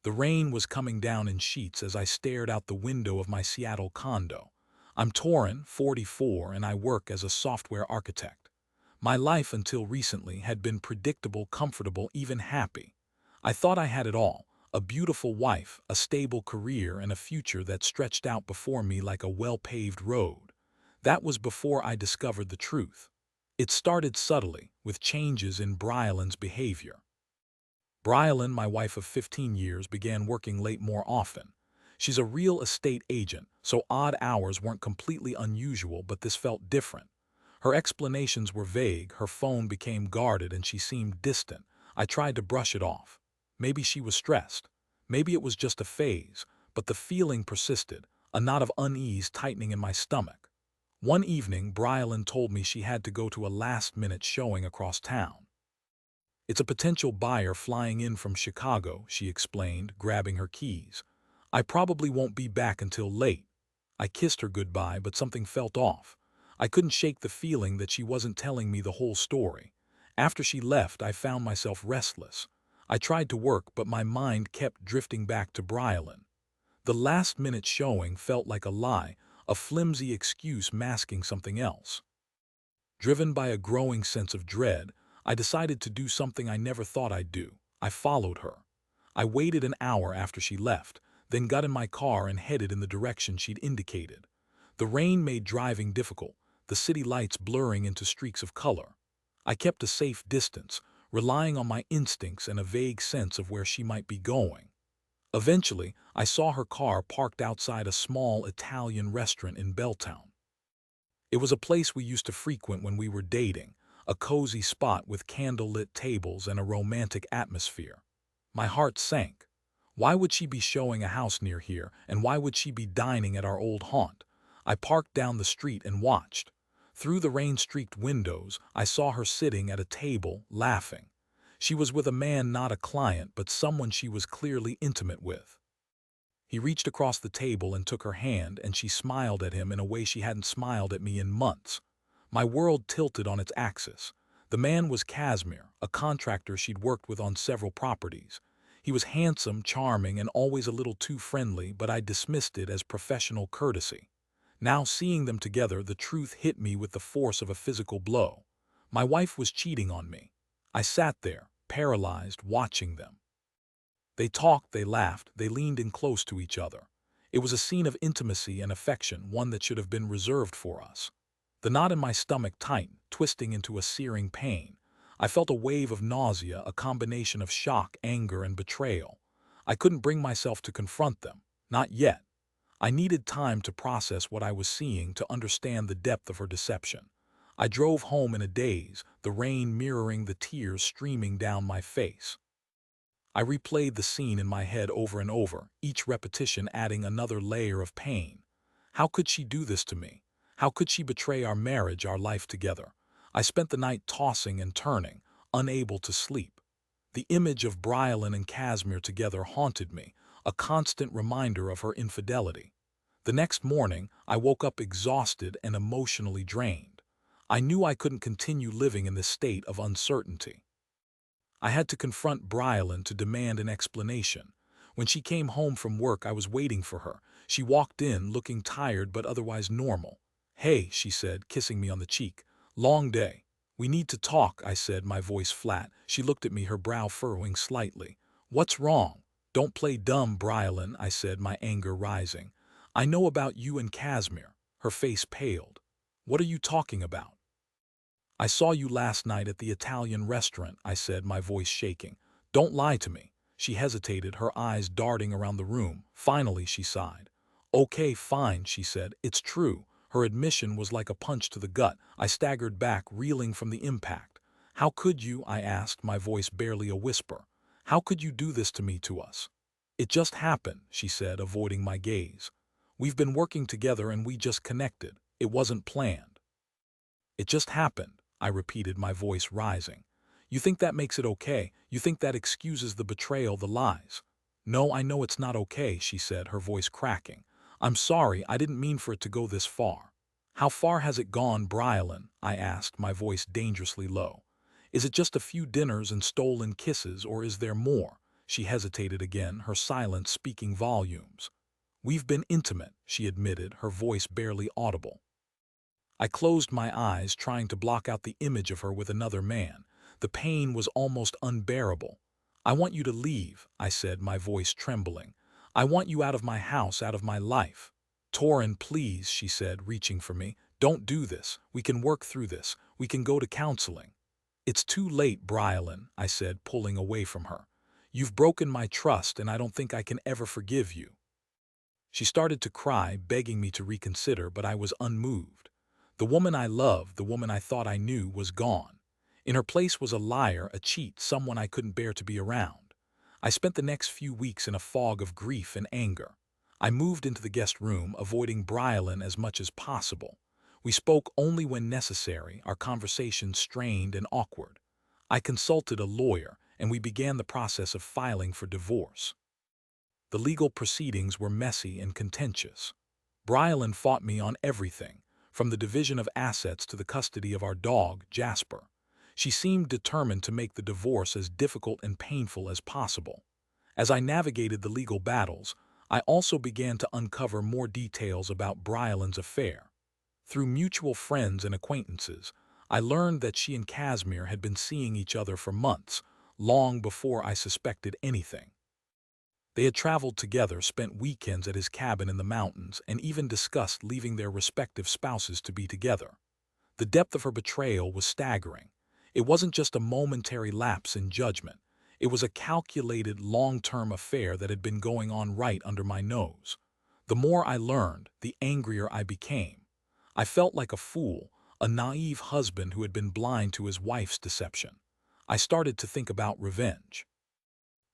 The rain was coming down in sheets as I stared out the window of my Seattle condo. I'm Torin, 44, and I work as a software architect. My life until recently had been predictable, comfortable, even happy. I thought I had it all: a beautiful wife, a stable career, and a future that stretched out before me like a well-paved road. That was before I discovered the truth. It started subtly, with changes in Briallen's behavior. Briallen, my wife of 15 years, began working late more often. She's a real estate agent, so odd hours weren't completely unusual, but this felt different. Her explanations were vague, her phone became guarded, and she seemed distant. I tried to brush it off. Maybe she was stressed. Maybe it was just a phase, but the feeling persisted, a knot of unease tightening in my stomach. One evening, Briallen told me she had to go to a last-minute showing across town. "It's a potential buyer flying in from Chicago," she explained, grabbing her keys. "I probably won't be back until late." I kissed her goodbye, but something felt off. I couldn't shake the feeling that she wasn't telling me the whole story. After she left, I found myself restless. I tried to work, but my mind kept drifting back to Briallen. The last-minute showing felt like a lie, a flimsy excuse masking something else. Driven by a growing sense of dread, I decided to do something I never thought I'd do. I followed her. I waited an hour after she left, then got in my car and headed in the direction she'd indicated. The rain made driving difficult, the city lights blurring into streaks of color. I kept a safe distance, relying on my instincts and a vague sense of where she might be going. Eventually, I saw her car parked outside a small Italian restaurant in Belltown. It was a place we used to frequent when we were dating, a cozy spot with candlelit tables and a romantic atmosphere. My heart sank. Why would she be showing a house near here, and why would she be dining at our old haunt? I parked down the street and watched. Through the rain-streaked windows, I saw her sitting at a table, laughing. She was with a man, not a client, but someone she was clearly intimate with. He reached across the table and took her hand, and she smiled at him in a way she hadn't smiled at me in months. My world tilted on its axis. The man was Casmir, a contractor she'd worked with on several properties. He was handsome, charming, and always a little too friendly, but I dismissed it as professional courtesy. Now, seeing them together, the truth hit me with the force of a physical blow. My wife was cheating on me. I sat there, paralyzed, watching them. They talked, they laughed, they leaned in close to each other. It was a scene of intimacy and affection, one that should have been reserved for us. The knot in my stomach tightened, twisting into a searing pain. I felt a wave of nausea, a combination of shock, anger, and betrayal. I couldn't bring myself to confront them. Not yet. I needed time to process what I was seeing, to understand the depth of her deception. I drove home in a daze, the rain mirroring the tears streaming down my face. I replayed the scene in my head over and over, each repetition adding another layer of pain. How could she do this to me? How could she betray our marriage, our life together? I spent the night tossing and turning, unable to sleep. The image of Briallen and Casmir together haunted me, a constant reminder of her infidelity. The next morning, I woke up exhausted and emotionally drained. I knew I couldn't continue living in this state of uncertainty. I had to confront Briallen, to demand an explanation. When she came home from work, I was waiting for her. She walked in, looking tired but otherwise normal. "Hey," she said, kissing me on the cheek. "Long day." "We need to talk," I said, my voice flat. She looked at me, her brow furrowing slightly. "What's wrong?" "Don't play dumb, Briallen," I said, my anger rising. "I know about you and Casmir." Her face paled. "What are you talking about?" "I saw you last night at the Italian restaurant," I said, my voice shaking. "Don't lie to me." She hesitated, her eyes darting around the room. Finally, she sighed. "Okay, fine," she said. "It's true." Her admission was like a punch to the gut. I staggered back, reeling from the impact. "How could you?" I asked, my voice barely a whisper. "How could you do this to me, to us?" "It just happened," she said, avoiding my gaze. "We've been working together and we just connected. It wasn't planned." "It just happened," I repeated, my voice rising. "You think that makes it okay? You think that excuses the betrayal, the lies?" "No, I know it's not okay," she said, her voice cracking. "I'm sorry, I didn't mean for it to go this far." "How far has it gone, Briallen?" I asked, my voice dangerously low. "Is it just a few dinners and stolen kisses, or is there more?" She hesitated again, her silence speaking volumes. We've been intimate, she admitted, her voice barely audible. I closed my eyes, trying to block out the image of her with another man. The pain was almost unbearable. I want you to leave, I said, my voice trembling. I want you out of my house, out of my life. Torin, please, she said, reaching for me. Don't do this. We can work through this. We can go to counseling. It's too late, Briallen, I said, pulling away from her. You've broken my trust, and I don't think I can ever forgive you. She started to cry, begging me to reconsider, but I was unmoved. The woman I loved, the woman I thought I knew, was gone. In her place was a liar, a cheat, someone I couldn't bear to be around. I spent the next few weeks in a fog of grief and anger. I moved into the guest room, avoiding Briallen as much as possible. We spoke only when necessary, our conversations strained and awkward. I consulted a lawyer, and we began the process of filing for divorce. The legal proceedings were messy and contentious. Briallen fought me on everything, from the division of assets to the custody of our dog, Jasper. She seemed determined to make the divorce as difficult and painful as possible. As I navigated the legal battles, I also began to uncover more details about Briallen's affair. Through mutual friends and acquaintances, I learned that she and Casmir had been seeing each other for months, long before I suspected anything. They had traveled together, spent weekends at his cabin in the mountains, and even discussed leaving their respective spouses to be together. The depth of her betrayal was staggering. It wasn't just a momentary lapse in judgment. It was a calculated, long-term affair that had been going on right under my nose. The more I learned, the angrier I became. I felt like a fool, a naive husband who had been blind to his wife's deception. I started to think about revenge.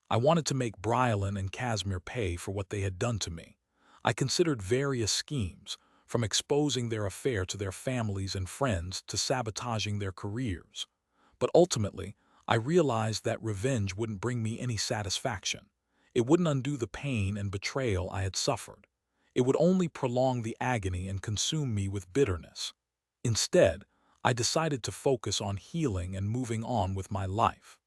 I wanted to make Briallen and Casmir pay for what they had done to me. I considered various schemes, from exposing their affair to their families and friends to sabotaging their careers. But ultimately, I realized that revenge wouldn't bring me any satisfaction. It wouldn't undo the pain and betrayal I had suffered. It would only prolong the agony and consume me with bitterness. Instead, I decided to focus on healing and moving on with my life.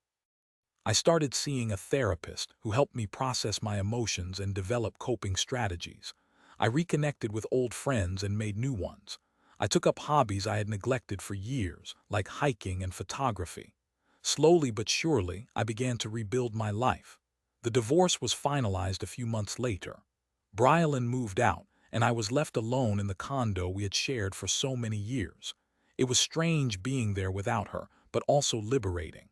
I started seeing a therapist who helped me process my emotions and develop coping strategies. I reconnected with old friends and made new ones. I took up hobbies I had neglected for years, like hiking and photography. Slowly but surely, I began to rebuild my life. The divorce was finalized a few months later. Briallen moved out, and I was left alone in the condo we had shared for so many years. It was strange being there without her, but also liberating.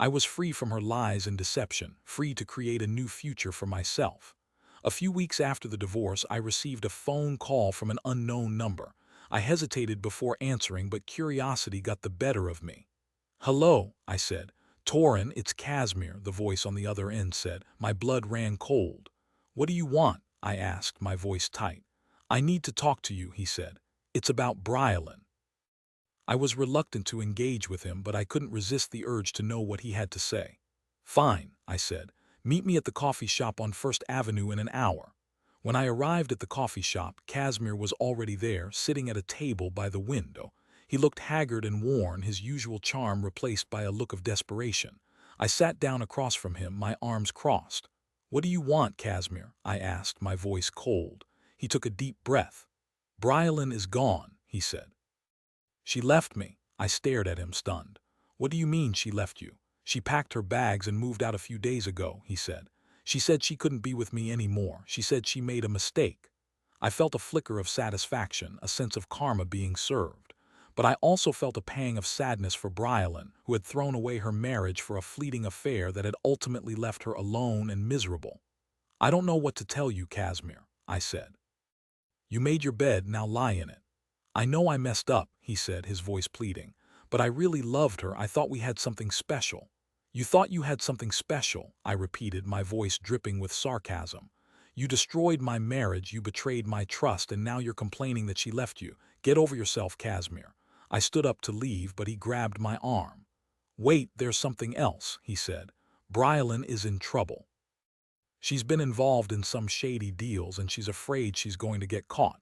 I was free from her lies and deception, free to create a new future for myself. A few weeks after the divorce, I received a phone call from an unknown number. I hesitated before answering, but curiosity got the better of me. "Hello," I said. "Torin, it's Casmir," the voice on the other end said. My blood ran cold. "What do you want?" I asked, my voice tight. "I need to talk to you," he said. "It's about Briallen." I was reluctant to engage with him, but I couldn't resist the urge to know what he had to say. "Fine," I said. "Meet me at the coffee shop on First Avenue in an hour." When I arrived at the coffee shop, Casmir was already there, sitting at a table by the window. He looked haggard and worn, his usual charm replaced by a look of desperation. I sat down across from him, my arms crossed. "What do you want, Casmir?" I asked, my voice cold. He took a deep breath. "Briallen is gone," he said. "She left me." I stared at him, stunned. "What do you mean she left you?" "She packed her bags and moved out a few days ago," he said. "She said she couldn't be with me anymore. She said she made a mistake." I felt a flicker of satisfaction, a sense of karma being served. But I also felt a pang of sadness for Briallen, who had thrown away her marriage for a fleeting affair that had ultimately left her alone and miserable. "I don't know what to tell you, Casmir," I said. "You made your bed, now lie in it." "I know I messed up," he said, his voice pleading. "But I really loved her. I thought we had something special." "You thought you had something special," I repeated, my voice dripping with sarcasm. "You destroyed my marriage, you betrayed my trust, and now you're complaining that she left you. Get over yourself, Casmir." I stood up to leave, but he grabbed my arm. "Wait, there's something else," he said. "Briallen is in trouble. She's been involved in some shady deals, and she's afraid she's going to get caught."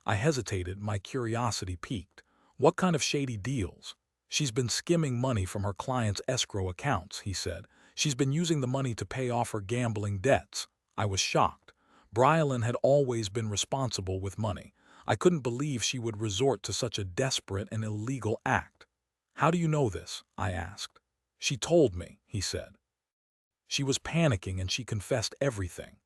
I hesitated, my curiosity piqued. "What kind of shady deals?" "She's been skimming money from her clients' escrow accounts," he said. She's been using the money to pay off her gambling debts. I was shocked. Briallen had always been responsible with money. I couldn't believe she would resort to such a desperate and illegal act. "How do you know this?" I asked. "She told me," he said. She was panicking and she confessed everything.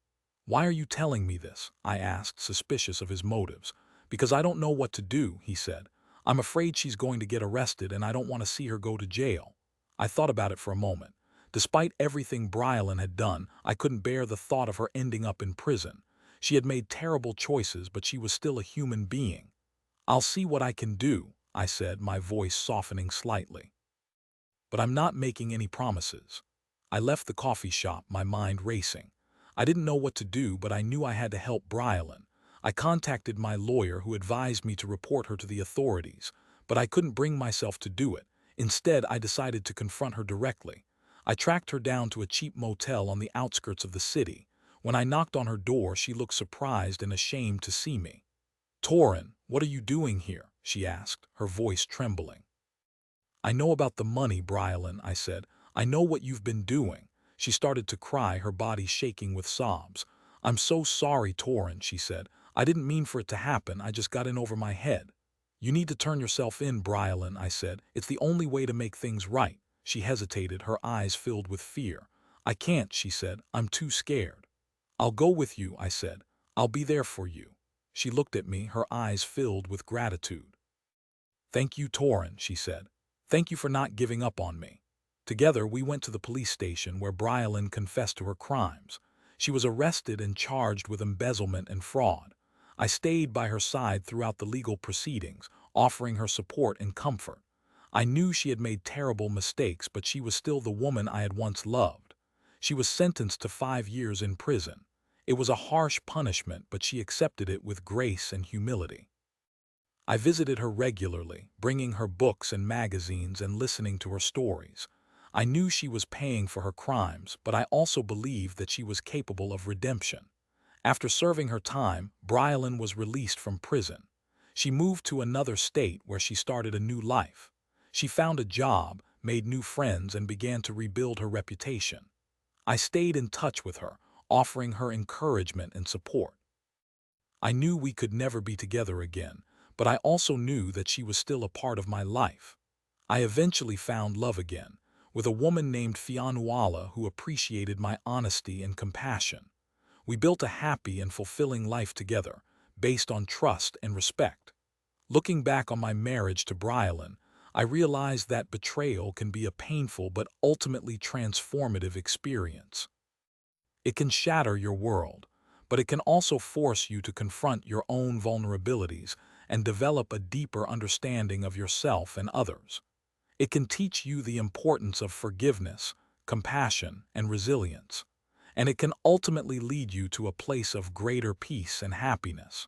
"Why are you telling me this?" I asked, suspicious of his motives. "Because I don't know what to do," he said. "I'm afraid she's going to get arrested and I don't want to see her go to jail." I thought about it for a moment. Despite everything Briallen had done, I couldn't bear the thought of her ending up in prison. She had made terrible choices, but she was still a human being. "I'll see what I can do," I said, my voice softening slightly. "But I'm not making any promises." I left the coffee shop, my mind racing. I didn't know what to do, but I knew I had to help Briallen. I contacted my lawyer, who advised me to report her to the authorities, but I couldn't bring myself to do it. Instead, I decided to confront her directly. I tracked her down to a cheap motel on the outskirts of the city. When I knocked on her door, she looked surprised and ashamed to see me. "Torin, what are you doing here?" she asked, her voice trembling. "I know about the money, Briallen," I said. "I know what you've been doing." She started to cry, her body shaking with sobs. "I'm so sorry, Torin," she said. "I didn't mean for it to happen. I just got in over my head." "You need to turn yourself in, Briallen," I said. "It's the only way to make things right." She hesitated, her eyes filled with fear. "I can't," she said. "I'm too scared." "I'll go with you," I said. "I'll be there for you." She looked at me, her eyes filled with gratitude. "Thank you, Torin," she said. "Thank you for not giving up on me." Together, we went to the police station where Briallen confessed to her crimes. She was arrested and charged with embezzlement and fraud. I stayed by her side throughout the legal proceedings, offering her support and comfort. I knew she had made terrible mistakes, but she was still the woman I had once loved. She was sentenced to 5 years in prison. It was a harsh punishment, but she accepted it with grace and humility. I visited her regularly, bringing her books and magazines and listening to her stories. I knew she was paying for her crimes, but I also believed that she was capable of redemption. After serving her time, Briallen was released from prison. She moved to another state where she started a new life. She found a job, made new friends, and began to rebuild her reputation. I stayed in touch with her, offering her encouragement and support. I knew we could never be together again, but I also knew that she was still a part of my life. I eventually found love again, with a woman named Fianuala who appreciated my honesty and compassion. We built a happy and fulfilling life together, based on trust and respect. Looking back on my marriage to Briallen, I realized that betrayal can be a painful but ultimately transformative experience. It can shatter your world, but it can also force you to confront your own vulnerabilities and develop a deeper understanding of yourself and others. It can teach you the importance of forgiveness, compassion, and resilience, and it can ultimately lead you to a place of greater peace and happiness.